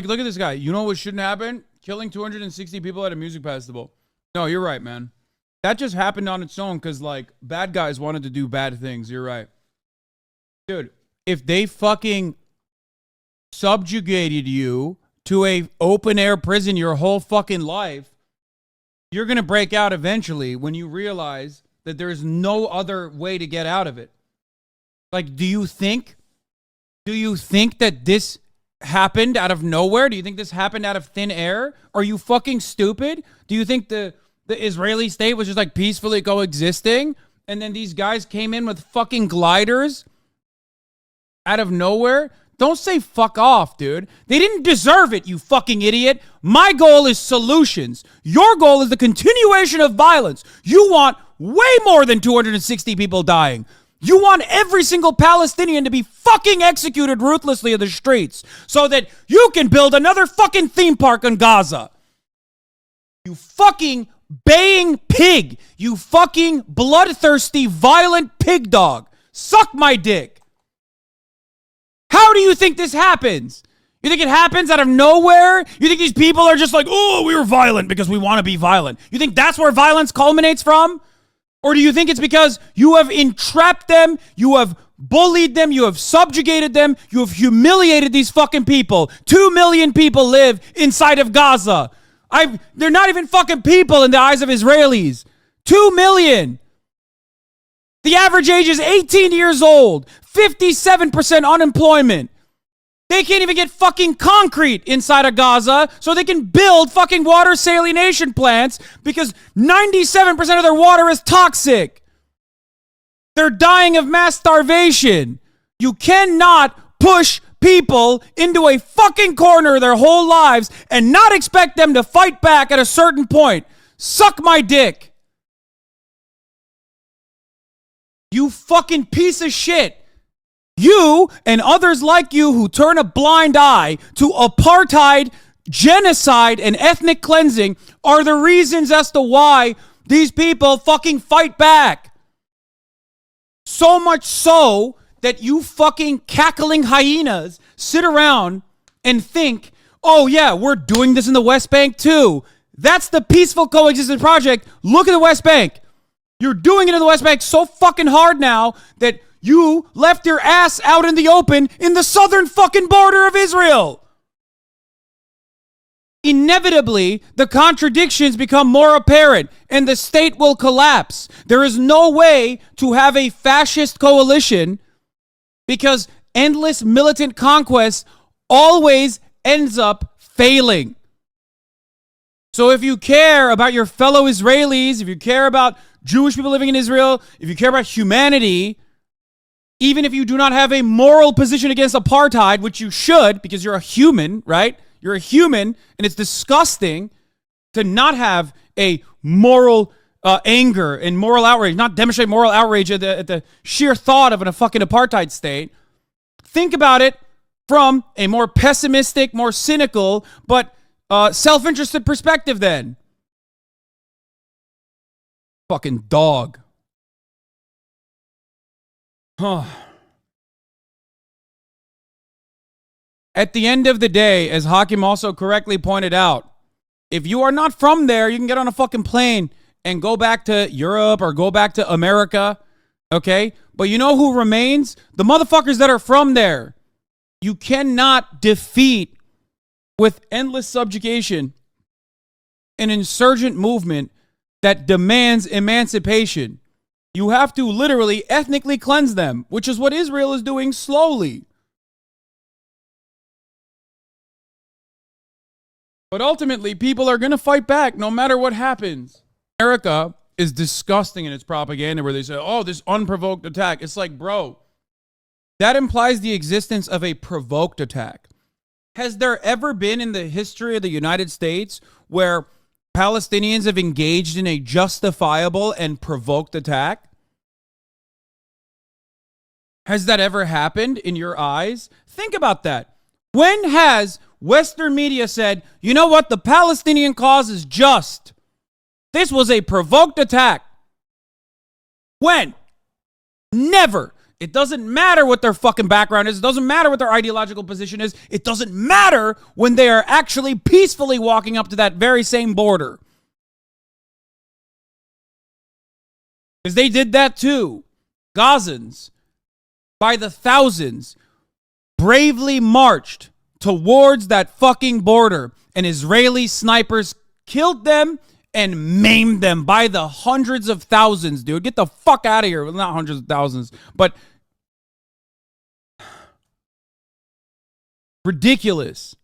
Look at this guy. You know what shouldn't happen? Killing 260 people at a music festival. No, you're right, man. That just happened on its own because, like, bad guys wanted to do bad things. You're right. Dude, if they fucking subjugated you to a open-air prison your whole fucking life, you're going to break out eventually when you realize that there's no other way to get out of it. Like, do you think that this happened out of nowhere? Do you think this happened out of thin air? Are you fucking stupid? Do you think the Israeli state was just like peacefully coexisting and then these guys came in with fucking gliders out of nowhere? Don't say fuck off, dude. They didn't deserve it, you fucking idiot. My goal is solutions. Your goal is the continuation of violence. You want way more than 260 people dying. You want every single Palestinian to be fucking executed ruthlessly in the streets so that you can build another fucking theme park in Gaza. You fucking baying pig. You fucking bloodthirsty, violent pig dog. Suck my dick. How do you think this happens? You think it happens out of nowhere? You think these people are just like, oh, we were violent because we want to be violent? You think that's where violence culminates from? Or do you think it's because you have entrapped them, you have bullied them, you have subjugated them, you have humiliated these fucking people? 2 million people live inside of Gaza. They're not even fucking people in the eyes of Israelis. 2 million. The average age is 18 years old. 57% unemployment. They can't even get fucking concrete inside of Gaza so they can build fucking water salination plants because 97% of their water is toxic. They're dying of mass starvation. You cannot push people into a fucking corner their whole lives and not expect them to fight back at a certain point. Suck my dick. You fucking piece of shit. You and others like you who turn a blind eye to apartheid, genocide, and ethnic cleansing are the reasons as to why these people fucking fight back. So much so that you fucking cackling hyenas sit around and think, oh yeah, we're doing this in the West Bank too. That's the peaceful coexistence project. Look at the West Bank. You're doing it in the West Bank so fucking hard now that you left your ass out in the open in the southern fucking border of Israel. Inevitably, the contradictions become more apparent and the state will collapse. There is no way to have a fascist coalition because endless militant conquest always ends up failing. So if you care about your fellow Israelis, if you care about Jewish people living in Israel, if you care about humanity, even if you do not have a moral position against apartheid, which you should because you're a human, right? You're a human, and it's disgusting to not have a moral anger and moral outrage, not demonstrate moral outrage at the sheer thought of a fucking apartheid state. Think about it from a more pessimistic, more cynical, but self-interested perspective then. Fucking dog. At the end of the day, as Hakim also correctly pointed out, if you are not from there, you can get on a fucking plane and go back to Europe or go back to America, okay? But you know who remains? The motherfuckers that are from there. You cannot defeat with endless subjugation an insurgent movement that demands emancipation. You have to literally ethnically cleanse them, which is what Israel is doing slowly. But ultimately, people are going to fight back no matter what happens. America is disgusting in its propaganda where they say, oh, this unprovoked attack. It's like, bro, that implies the existence of a provoked attack. Has there ever been in the history of the United States where Palestinians have engaged in a justifiable and provoked attack? Has that ever happened in your eyes? Think about that. When has Western media said, you know what, the Palestinian cause is just? This was a provoked attack. When? Never. It doesn't matter what their fucking background is. It doesn't matter what their ideological position is. It doesn't matter when they are actually peacefully walking up to that very same border. Because they did that too. Gazans, by the thousands, bravely marched towards that fucking border, and Israeli snipers killed them and maimed them by the hundreds of thousands, dude. Get the fuck out of here. Well, not hundreds of thousands, but ridiculous.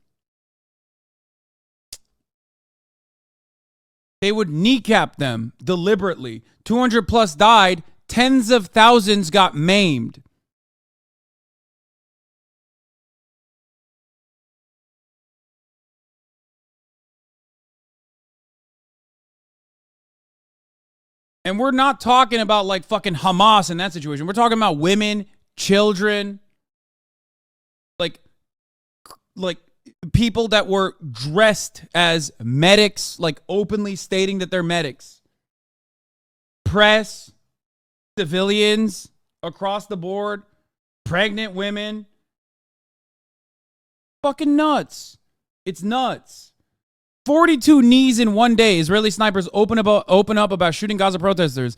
They would kneecap them deliberately. 200 plus died. Tens of thousands got maimed. And we're not talking about like fucking Hamas in that situation. We're talking about women, children, like people that were dressed as medics, like openly stating that they're medics. Press, civilians across the board, pregnant women. Fucking nuts. It's nuts. 42 knees in one day. Israeli snipers open up about shooting Gaza protesters.